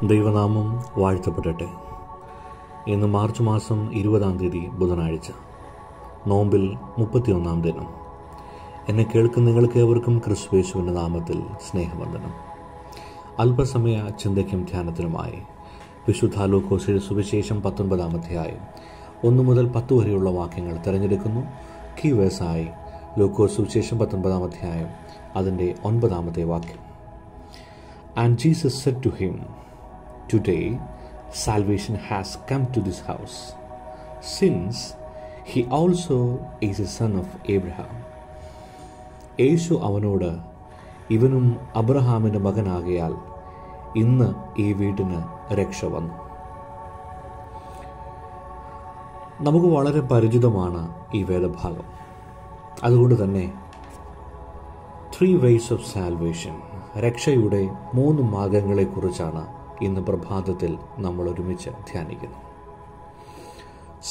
ദൈവനാമം വാഴ്ത്തപ്പെടട്ടെ. ഇന്ന് മാർച്ച് മാസം 20 ബുധനാഴ്ച, നോമ്പിൽ 31 ദിനം. എന്നെ കേൾക്കുന്ന നിങ്ങൾക്ക് ഏവർക്കും ക്രിസ്തുയേശുവിൻ്റെ നാമത്തിൽ സ്നേഹവന്ദനം. അല്പസമയ ചിന്തയ്ക്കും ധ്യാനത്തിനുമായി വിശുദ്ധ ലൂക്കോസിന്റെ സുവിശേഷം 19 അധ്യായം 1 മുതൽ 10 വരെയുള്ള വാക്യങ്ങൾ തിരഞ്ഞെടുക്കുന്നു. കീ വേഴ്സായി ലൂക്കോസ് സുവിശേഷം 19 അധ്യായം അതിൻ്റെ 9 വാക്യം. And Jesus said to him, "Today salvation has come to this house, since he also is a son of Abraham." യേശു അവനോട്, ഇവനും അബ്രഹാമിൻ്റെ മകനാകയാൽ ഇന്ന് ഈ വീട്ടിന് രക്ഷ വന്നു. നമുക്ക് വളരെ പരിചിതമാണ് ഈ വേദഭാഗം. അതുകൊണ്ട് തന്നെ 3 ways of salvation, രക്ഷയുടെ 3 മാർഗങ്ങളെക്കുറിച്ചാണ് ഇന്ന് പ്രഭാതത്തിൽ നമ്മൾ ഒരുമിച്ച് ധ്യാനിക്കുന്നത്.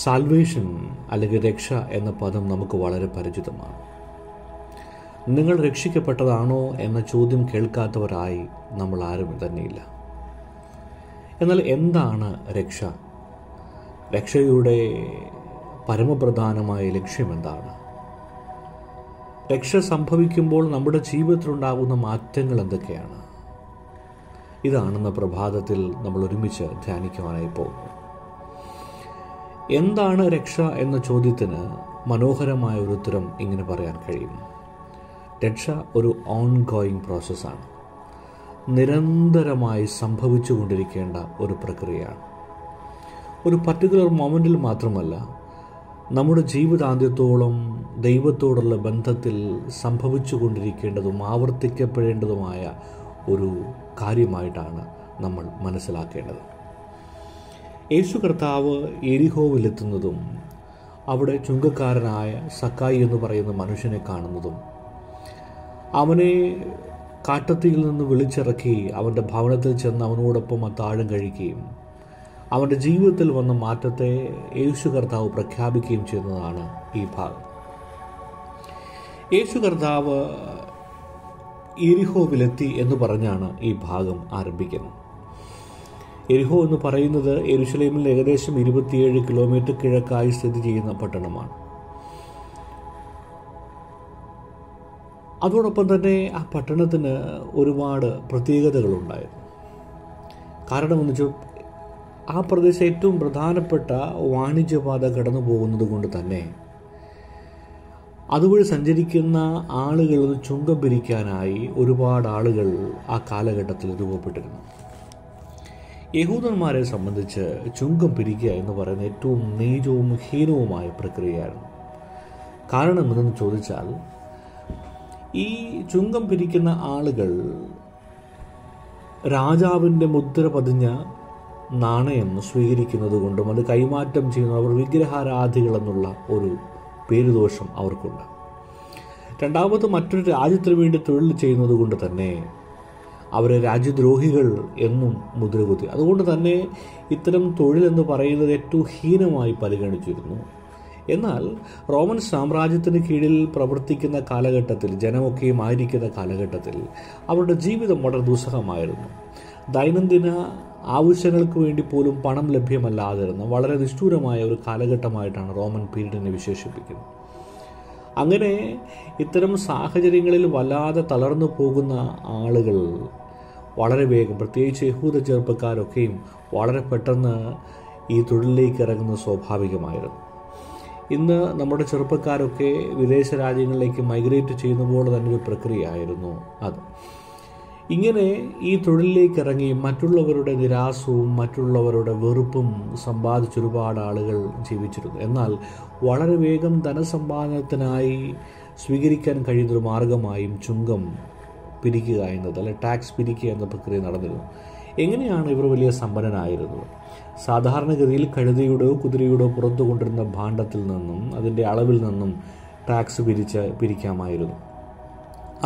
സാൽവേഷൻ അല്ലെങ്കിൽ രക്ഷ എന്ന പദം നമുക്ക് വളരെ പരിചിതമാണ്. നിങ്ങൾ രക്ഷിക്കപ്പെട്ടതാണോ എന്ന ചോദ്യം കേൾക്കാത്തവരായി നമ്മൾ ആരും തന്നെയില്ല. എന്നാൽ എന്താണ് രക്ഷ? രക്ഷയുടെ പരമപ്രധാനമായ ലക്ഷ്യം എന്താണ്? രക്ഷ സംഭവിക്കുമ്പോൾ നമ്മുടെ ജീവിതത്തിലുണ്ടാകുന്ന മാറ്റങ്ങൾ എന്തൊക്കെയാണ്? ഇതാണെന്ന പ്രഭാതത്തിൽ നമ്മൾ ഒരുമിച്ച് ധ്യാനിക്കുവാനായി പോകുന്നു. എന്താണ് രക്ഷ എന്ന ചോദ്യത്തിന് മനോഹരമായ ഒരു ഉത്തരം ഇങ്ങനെ പറയാൻ കഴിയും. രക്ഷ ഒരു ഓൺഗോയിങ് പ്രോസസ്സാണ്. നിരന്തരമായി സംഭവിച്ചു കൊണ്ടിരിക്കേണ്ട ഒരു പ്രക്രിയയാണ്. ഒരു പർട്ടിക്കുലർ മൊമെൻറ്റിൽ മാത്രമല്ല, നമ്മുടെ ജീവിതാന്ത്യത്തോളം ദൈവത്തോടുള്ള ബന്ധത്തിൽ സംഭവിച്ചു കൊണ്ടിരിക്കേണ്ടതും ആവർത്തിക്കപ്പെടേണ്ടതുമായ ഒരു കാര്യമായിട്ടാണ് നമ്മൾ മനസ്സിലാക്കേണ്ടത്. യേശു കർത്താവ് എരിഹോവിലെത്തുന്നതും അവിടെ ചുങ്കക്കാരനായ സക്കായി എന്ന് പറയുന്ന മനുഷ്യനെ കാണുന്നതും അവനെ കാട്ടത്തിയിൽ നിന്ന് വിളിച്ചിറക്കി അവൻ്റെ ഭവനത്തിൽ ചെന്ന് അവനോടൊപ്പം അത്താഴം കഴിക്കുകയും അവൻ്റെ ജീവിതത്തിൽ വന്ന മാറ്റത്തെ യേശു കർത്താവ് പ്രഖ്യാപിക്കുകയും ചെയ്യുന്നതാണ് ഈ ഭാഗം. യേശു കർത്താവ് എരിഹോവിലെത്തി എന്ന് പറഞ്ഞാണ് ഈ ഭാഗം ആരംഭിക്കുന്നത്. എരിഹോ എന്ന് പറയുന്നത് യെരുശലേമിൽ ഏകദേശം 27 കിലോമീറ്റർ കിഴക്കായി സ്ഥിതി ചെയ്യുന്ന പട്ടണമാണ്. അതോടൊപ്പം തന്നെ ആ പട്ടണത്തിന് ഒരുപാട് പ്രത്യേകതകളുണ്ടായിരുന്നു. കാരണം എന്ന് വെച്ചാൽ ആ പ്രദേശം ഏറ്റവും പ്രധാനപ്പെട്ട വാണിജ്യപാത കടന്നു പോകുന്നത് കൊണ്ട് തന്നെ അതുവഴി സഞ്ചരിക്കുന്ന ആളുകൾ ചുങ്കം പിരിക്കാനായി ഒരുപാട് ആളുകൾ ആ കാലഘട്ടത്തിൽ രൂപപ്പെട്ടിരുന്നു. യഹൂദന്മാരെ സംബന്ധിച്ച് ചുങ്കം പിരിക്കുക എന്ന് പറയുന്ന ഏറ്റവും നീചവും ഹീനവുമായ പ്രക്രിയയായിരുന്നു. കാരണം എന്തെന്ന് ചോദിച്ചാൽ, ഈ ചുങ്കം പിരിക്കുന്ന ആളുകൾ രാജാവിൻ്റെ മുദ്ര പതിഞ്ഞ നാണയം സ്വീകരിക്കുന്നത് കൊണ്ടും അത് കൈമാറ്റം ചെയ്യുന്ന അവർ വിഗ്രഹാരാധികൾ എന്നുള്ള ഒരു പേരുദോഷം അവർക്കുണ്ട്. രണ്ടാമത് മറ്റൊരു രാജ്യത്തിന് വേണ്ടി തൊഴിൽ ചെയ്യുന്നത് കൊണ്ട് തന്നെ അവരെ രാജ്യദ്രോഹികൾ എന്നും മുദ്രകുത്തി. അതുകൊണ്ട് തന്നെ ഇത്തരം തൊഴിലെന്ന് പറയുന്നത് ഏറ്റവും ഹീനമായി പരിഗണിച്ചിരുന്നു. എന്നാൽ റോമൻ സാമ്രാജ്യത്തിന് കീഴിൽ പ്രവർത്തിക്കുന്ന കാലഘട്ടത്തിൽ, ജനമൊക്കെയും ആയിരിക്കുന്ന കാലഘട്ടത്തിൽ അവരുടെ ജീവിതം വളരെ ദുസ്സഹമായിരുന്നു. ദൈനംദിന ആവശ്യങ്ങൾക്ക് വേണ്ടി പോലും പണം ലഭ്യമല്ലാതിരുന്ന വളരെ നിഷ്ഠൂരമായ ഒരു കാലഘട്ടമായിട്ടാണ് റോമൻ പീരീഡിനെ വിശേഷിപ്പിക്കുന്നത്. അങ്ങനെ ഇത്തരം സാഹചര്യങ്ങളിൽ വല്ലാതെ തളർന്നു പോകുന്ന ആളുകൾ വളരെ വേഗം, പ്രത്യേകിച്ച് യഹൂദ ചെറുപ്പക്കാരൊക്കെയും വളരെ പെട്ടെന്ന് ഈ തൊഴിലിലേക്ക് ഇറങ്ങുന്നത് സ്വാഭാവികമായിരുന്നു. ഇന്ന് നമ്മുടെ ചെറുപ്പക്കാരൊക്കെ വിദേശ രാജ്യങ്ങളിലേക്ക് മൈഗ്രേറ്റ് ചെയ്യുന്ന പോലെ തന്നെ ഒരു പ്രക്രിയയായിരുന്നു അത്. ഇങ്ങനെ ഈ തൊഴിലിലേക്ക് ഇറങ്ങി മറ്റുള്ളവരുടെ നിരാശവും മറ്റുള്ളവരുടെ വെറുപ്പും സമ്പാദിച്ച ഒരുപാട് ആളുകൾ ജീവിച്ചിരുന്നു. എന്നാൽ വളരെ വേഗം ധനസമ്പാദനത്തിനായി സ്വീകരിക്കാൻ കഴിയുന്നൊരു മാർഗമായും ചുങ്കം പിരിക്കുക എന്നത്, അല്ലെ ടാക്സ് പിരിക്കുക എന്ന പ്രക്രിയ നടന്നിരുന്നു. എങ്ങനെയാണ് ഇവർ വലിയ സമ്പന്നനായിരുന്നത്? സാധാരണഗതിയിൽ കഴുതയുടെയോ കുതിരയുടെയോ പുറത്തു കൊണ്ടിരുന്ന ഭാണ്ഡത്തിൽ നിന്നും അതിൻ്റെ അളവിൽ നിന്നും ടാക്സ് പിരിക്കാമായിരുന്നു.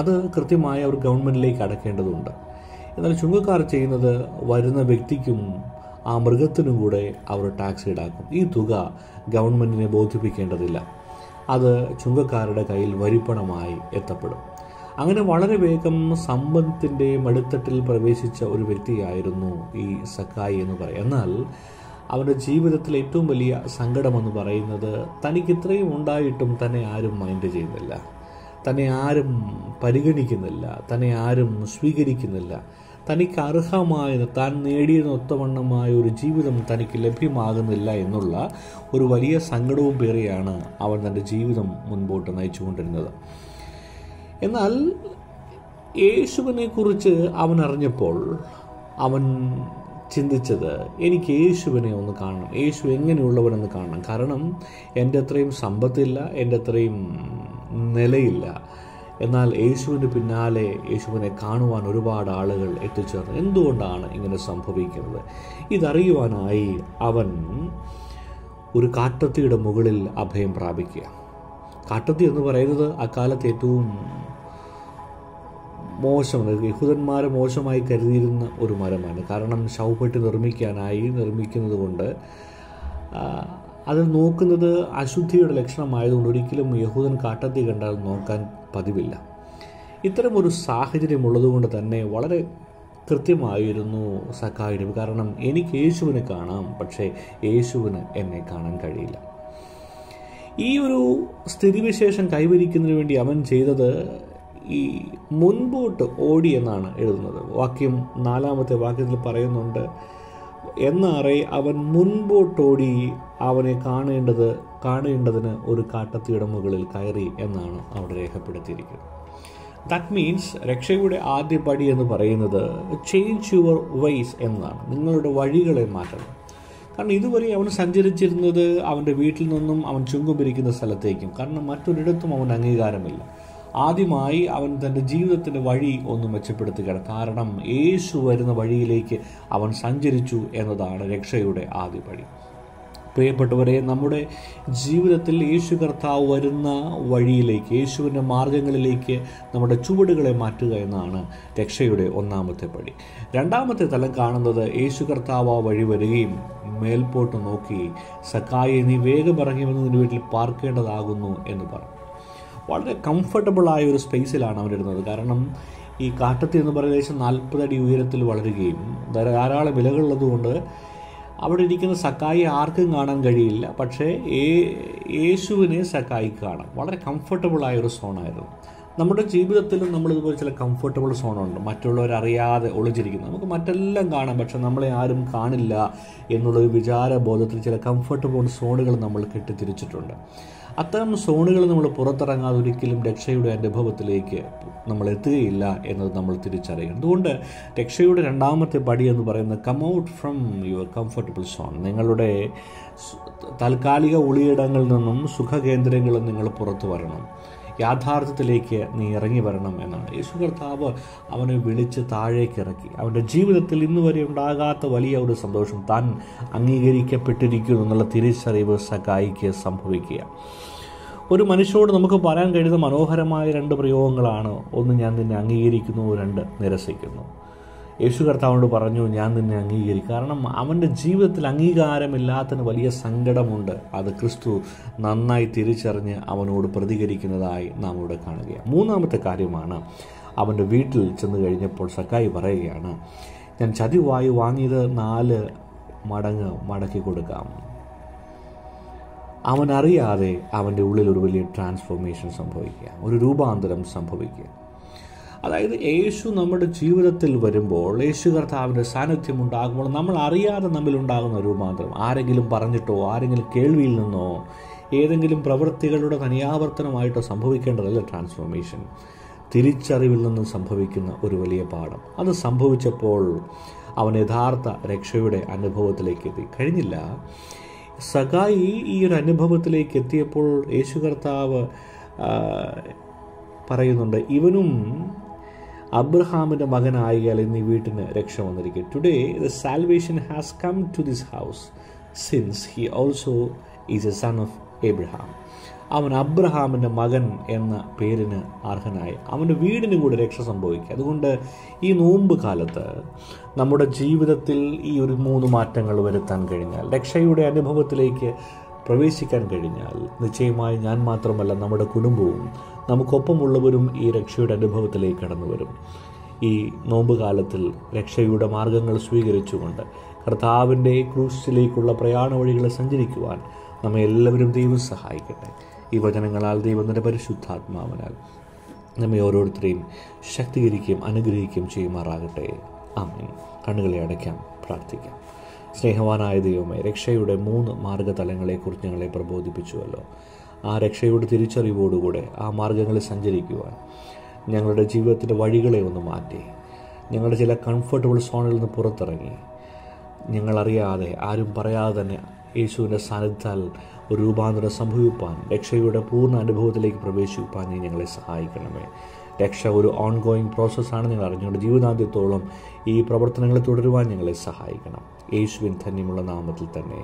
അത് കൃത്യമായി അവർ ഗവൺമെൻറ്റിലേക്ക് അടയ്ക്കേണ്ടതുണ്ട്. എന്നാൽ ചുങ്കക്കാർ ചെയ്യുന്നത് വരുന്ന വ്യക്തിക്കും ആ മൃഗത്തിനും കൂടെ അവർ ടാക്സ് ഈടാക്കും. ഈ തുക ഗവൺമെൻറ്റിനെ ബോധിപ്പിക്കേണ്ടതില്ല. അത് ചുങ്കക്കാരുടെ കയ്യിൽ വരിപ്പണമായി എത്തപ്പെടും. അങ്ങനെ വളരെ വേഗം സമ്പത്തിൻ്റെ മടിത്തട്ടിൽ പ്രവേശിച്ച ഒരു വ്യക്തിയായിരുന്നു ഈ സക്കായി എന്ന് പറയും. എന്നാൽ അവൻ്റെ ജീവിതത്തിലെ ഏറ്റവും വലിയ സങ്കടമെന്ന് പറയുന്നത് തനിക്ക് ഇത്രയും ഉണ്ടായിട്ടും തന്നെ ആരും മൈൻഡ് ചെയ്യുന്നില്ല, തന്നെ ആരും പരിഗണിക്കുന്നില്ല, തന്നെ ആരും സ്വീകരിക്കുന്നില്ല. തനിക്ക് അർഹമായ, താൻ നേടിയതിനൊത്തവണ്ണമായ ഒരു ജീവിതം തനിക്ക് ലഭ്യമാകുന്നില്ല എന്നുള്ള ഒരു വലിയ സങ്കടവും പേറിയാണ് അവൻ തൻ്റെ ജീവിതം മുൻപോട്ട് നയിച്ചുകൊണ്ടിരുന്നത്. എന്നാൽ യേശുവിനെക്കുറിച്ച് അവൻ അറിഞ്ഞപ്പോൾ അവൻ ചിന്തിച്ചത്, എനിക്ക് യേശുവിനെ ഒന്ന് കാണണം, യേശു എങ്ങനെയുള്ളവനെന്ന് കാണണം. കാരണം എൻ്റെ അത്രയും സമ്പത്തില്ല, എൻ്റെ അത്രയും നിലയില്ല. എന്നാൽ യേശുവിൻ്റെ പിന്നാലെ യേശുവിനെ കാണുവാൻ ഒരുപാട് ആളുകൾ എത്തിച്ചേർന്നു. എന്തുകൊണ്ടാണ് ഇങ്ങനെ സംഭവിക്കുന്നത്? ഇതറിയുവാനായി അവൻ ഒരു കാട്ടത്തിയുടെ മുകളിൽ അഭയം പ്രാപിക്കുക. കാട്ടത്തി എന്ന് പറയുന്നത് അക്കാലത്ത് ഏറ്റവും യഹൂദന്മാരെ മോശമായി കരുതിയിരുന്ന ഒരു മരമാണ്. കാരണം ശവപ്പെട്ടി നിർമ്മിക്കുന്നത് കൊണ്ട് അത് നോക്കുന്നത് അശുദ്ധിയുടെ ലക്ഷണമായതുകൊണ്ട് ഒരിക്കലും യഹൂദൻ കാട്ടത്തി കണ്ടാൽ നോക്കാൻ പതിവില്ല. ഇത്തരമൊരു സാഹചര്യമുള്ളതുകൊണ്ട് തന്നെ വളരെ കൃത്യമായിരുന്നു സക്കായിയുടെ. കാരണം എനിക്ക് യേശുവിനെ കാണാം, പക്ഷേ യേശുവിന് എന്നെ കാണാൻ കഴിയില്ല. ഈ ഒരു സ്ഥിതിവിശേഷം കൈവരിക്കുന്നതിന് വേണ്ടി അവൻ ചെയ്തത് ഈ മുൻപോട്ട് ഓടി എന്നാണ് എഴുതുന്നത്. 4-ാമത്തെ വാക്യത്തിൽ പറയുന്നുണ്ട്, എന്നാറെ അവൻ മുൻപോട്ടോടി അവനെ കാണേണ്ടതിന് ഒരു കാട്ടത്തിയുടെ മുകളിൽ കയറി എന്നാണ് അവിടെ രേഖപ്പെടുത്തിയിരിക്കുന്നത്. ദാറ്റ് മീൻസ് രക്ഷയുടെ ആദ്യ പടി എന്ന് പറയുന്നത് ചേഞ്ച് യുവർ വൈസ് എന്നാണ്. നിങ്ങളുടെ വഴികളെ മാറ്റണം. കാരണം ഇതുവരെ അവൻ സഞ്ചരിച്ചിരുന്നത് അവൻ്റെ വീട്ടിൽ നിന്നും അവൻ ചുങ്കം പിരിക്കുന്ന സ്ഥലത്തേക്കും. കാരണം മറ്റൊരിടത്തും അവൻ അംഗീകാരമില്ല. ആദ്യമായി അവൻ തൻ്റെ ജീവിതത്തിൻ്റെ വഴി ഒന്ന് മെച്ചപ്പെടുത്തുകയാണ്. കാരണം യേശു വരുന്ന വഴിയിലേക്ക് അവൻ സഞ്ചരിച്ചു എന്നതാണ് രക്ഷയുടെ ആദ്യ പടി. പ്രിയപ്പെട്ടവരെ, നമ്മുടെ ജീവിതത്തിൽ യേശു കർത്താവ് വരുന്ന വഴിയിലേക്ക്, യേശുവിൻ്റെ മാർഗങ്ങളിലേക്ക് നമ്മുടെ ചുവടുകളെ മാറ്റുക എന്നാണ് രക്ഷയുടെ ഒന്നാമത്തെ പടി. രണ്ടാമത്തെ തലം കാണുന്നത് യേശു കർത്താവ് ആ വഴി വരികയും മേൽപോട്ട് നോക്കി, സക്കായി നീ വേഗം ഇറങ്ങി വന്ന് നിന്റെ വീട്ടിൽ പാർക്കേണ്ടതാകുന്നു എന്ന് പറഞ്ഞു. വളരെ കംഫർട്ടബിളായ ഒരു സ്പേസിലാണ് അവനിരുന്നത്. കാരണം ഈ കാട്ടത്തി എന്ന് പറയുന്ന ഏകദേശം 40 അടി ഉയരത്തിൽ വളരുകയും ധാരാളം വിലകളുള്ളതുകൊണ്ട് അവിടെ ഇരിക്കുന്ന സക്കായി ആർക്കും കാണാൻ കഴിയില്ല. പക്ഷേ യേശുവിനെ സക്കായിക്ക് കാണാം. വളരെ കംഫർട്ടബിളായ ഒരു സോണായിരുന്നു. നമ്മുടെ ജീവിതത്തിലും നമ്മളിതുപോലെ ചില കംഫർട്ടബിൾ സോണുണ്ട്, മറ്റുള്ളവരറിയാതെ ഒളിച്ചിരിക്കുന്നത്. നമുക്ക് മറ്റെല്ലാം കാണാം, പക്ഷെ നമ്മളെ ആരും കാണില്ല എന്നുള്ളൊരു വിചാരബോധത്തിൽ ചില കംഫർട്ടബിൾ സോണുകൾ നമ്മൾ കെട്ടിത്തിരിച്ചിട്ടുണ്ട്. അത്തരം സോണുകൾ നമ്മൾ പുറത്തിറങ്ങാതെ ഒരിക്കലും രക്ഷയുടെ അനുഭവത്തിലേക്ക് നമ്മൾ എത്തുകയില്ല എന്നത് നമ്മൾ തിരിച്ചറിയണം. അതുകൊണ്ട് രക്ഷയുടെ രണ്ടാമത്തെ പടി എന്ന് പറയുന്നത് come out from your comfortable zone. നിങ്ങളുടെ താൽക്കാലിക ഒളിയിടങ്ങളിൽ നിന്നും സുഖകേന്ദ്രങ്ങളിൽ നിങ്ങൾ പുറത്തു വരണം, യാഥാർത്ഥ്യത്തിലേക്ക് നീ ഇറങ്ങി വരണം എന്നാണ്. യേശു കർത്താവ് അവനെ വിളിച്ച് താഴേക്ക് ഇറക്കി. അവൻ്റെ ജീവിതത്തിൽ ഇന്ന് വരെ ഉണ്ടാകാത്ത വലിയ ഒരു സന്തോഷം, താൻ അംഗീകരിക്കപ്പെട്ടിരിക്കുന്നു എന്നുള്ള തിരിച്ചറിവ് സക്കായിക്ക് സംഭവിക്കുക. ഒരു മനുഷ്യനോട് നമുക്ക് പറയാൻ കഴിയുന്ന മനോഹരമായ 2 പ്രയോഗങ്ങളാണ്. ഒന്ന്, ഞാൻ നിന്നെ അംഗീകരിക്കുന്നു. 2, നിരസിക്കുന്നു. യേശു കർത്താവിനോട് പറഞ്ഞു, ഞാൻ നിന്നെ അംഗീകരിക്കും. കാരണം അവൻ്റെ ജീവിതത്തിൽ അംഗീകാരമില്ലാത്തതിന് വലിയ സങ്കടമുണ്ട്. അത് ക്രിസ്തു നന്നായി തിരിച്ചറിഞ്ഞ് അവനോട് പ്രതികരിക്കുന്നതായി നാം ഇവിടെ കാണുകയാണ്. മൂന്നാമത്തെ കാര്യമാണ്, അവൻ്റെ വീട്ടിൽ ചെന്ന് കഴിഞ്ഞപ്പോൾ സക്കായി പറയുകയാണ്, ഞാൻ ചതിവായി വാങ്ങിയത് 4 മടങ്ങ് മടക്കി കൊടുക്കാം. അവനറിയാതെ അവൻ്റെ ഉള്ളിൽ ഒരു വലിയ ട്രാൻസ്ഫോർമേഷൻ സംഭവിക്കുക, ഒരു രൂപാന്തരം സംഭവിക്കുക. അതായത് യേശു നമ്മുടെ ജീവിതത്തിൽ വരുമ്പോൾ, യേശു കർത്താവിൻ്റെ സാന്നിധ്യം ഉണ്ടാകുമ്പോൾ നമ്മൾ അറിയാതെ നമ്മിലുണ്ടാകുന്ന രൂപാന്തരം, ആരെങ്കിലും പറഞ്ഞിട്ടോ ആരെങ്കിലും കേൾവിയിൽ നിന്നോ ഏതെങ്കിലും പ്രവൃത്തികളുടെ തനിയാവർത്തനമായിട്ടോ സംഭവിക്കേണ്ടതല്ല ട്രാൻസ്ഫോർമേഷൻ. തിരിച്ചറിവിൽ നിന്നും സംഭവിക്കുന്ന ഒരു വലിയ പാഠം. അത് സംഭവിച്ചപ്പോൾ അവൻ യഥാർത്ഥ രക്ഷയുടെ അനുഭവത്തിലേക്ക് എത്തി. കഴിഞ്ഞില്ല, സക്കായി ഈ ഒരു അനുഭവത്തിലേക്ക് എത്തിയപ്പോൾ യേശു കർത്താവ് പറയുന്നുണ്ട്, ഇവനും അബ്രഹാമിൻ്റെ മകനായാൽ ഇന്ന് ഈ വീട്ടിന് രക്ഷ വന്നിരിക്കും. Today the salvation has come to this house since he also is a son of Abraham. അവൻ അബ്രഹാമിൻ്റെ മകൻ എന്ന പേരിന് അർഹനായി. അവൻ്റെ വീടിന് കൂടെ രക്ഷ സംഭവിക്കുക. അതുകൊണ്ട് ഈ നോമ്പ് കാലത്ത് നമ്മുടെ ജീവിതത്തിൽ ഈ ഒരു 3 മാറ്റങ്ങൾ വരുത്താൻ കഴിഞ്ഞാൽ, രക്ഷയുടെ അനുഭവത്തിലേക്ക് പ്രവേശിക്കാൻ കഴിഞ്ഞാൽ, നിശ്ചയമായി ഞാൻ മാത്രമല്ല നമ്മുടെ കുടുംബവും നമുക്കൊപ്പമുള്ളവരും ഈ രക്ഷയുടെ അനുഭവത്തിലേക്ക് കടന്നു വരും. ഈ നോമ്പ് കാലത്തിൽ രക്ഷയുടെ മാർഗങ്ങൾ സ്വീകരിച്ചുകൊണ്ട് കർത്താവിൻ്റെ ക്രൂശിലേക്കുള്ള പ്രയാണ വഴികളെ സഞ്ചരിക്കുവാൻ നമ്മെ എല്ലാവരും ദൈവം സഹായിക്കട്ടെ. ഈ വചനങ്ങളാൽ ദൈവത്തിൻ്റെ പരിശുദ്ധാത്മാവിനാൽ നമ്മെ ഓരോരുത്തരെയും ശക്തീകരിക്കുകയും അനുഗ്രഹിക്കുകയും ചെയ്യുമാറാകട്ടെ. ആമേൻ. കണ്ണുകളെ അടയ്ക്കാം, പ്രാർത്ഥിക്കാം. സ്നേഹവാനായ ദൈവമേ, രക്ഷയുടെ 3 മാർഗതലങ്ങളെക്കുറിച്ച് ഞങ്ങളെ പ്രബോധിപ്പിച്ചുവല്ലോ. ആ രക്ഷയുടെ തിരിച്ചറിവോടുകൂടെ ആ മാർഗങ്ങളിൽ സഞ്ചരിക്കുവാൻ ഞങ്ങളുടെ ജീവിതത്തിൻ്റെ വഴികളെ ഒന്ന് മാറ്റി, ഞങ്ങളുടെ ചില കംഫർട്ടബിൾ സോണിൽ നിന്ന് പുറത്തിറങ്ങി, ഞങ്ങളറിയാതെ ആരും പറയാതെ തന്നെ യേശുവിൻ്റെ സാന്നിധ്യത്താൽ ഒരു രൂപാന്തരം സംഭവിപ്പാൻ, രക്ഷയുടെ പൂർണ്ണ അനുഭവത്തിലേക്ക് പ്രവേശിപ്പാൻ നീ ഞങ്ങളെ സഹായിക്കണമേ. രക്ഷ ഒരു ഓൺഗോയിങ് പ്രോസസ്സാണ് നിങ്ങൾ അറിഞ്ഞുകൊണ്ട് ജീവിതാന്ത്യത്തോളം ഈ പ്രവർത്തനങ്ങളെ തുടരുവാൻ ഞങ്ങളെ സഹായിക്കണം. യേശുവിൻ ധന്യമുള്ള നാമത്തിൽ തന്നെ.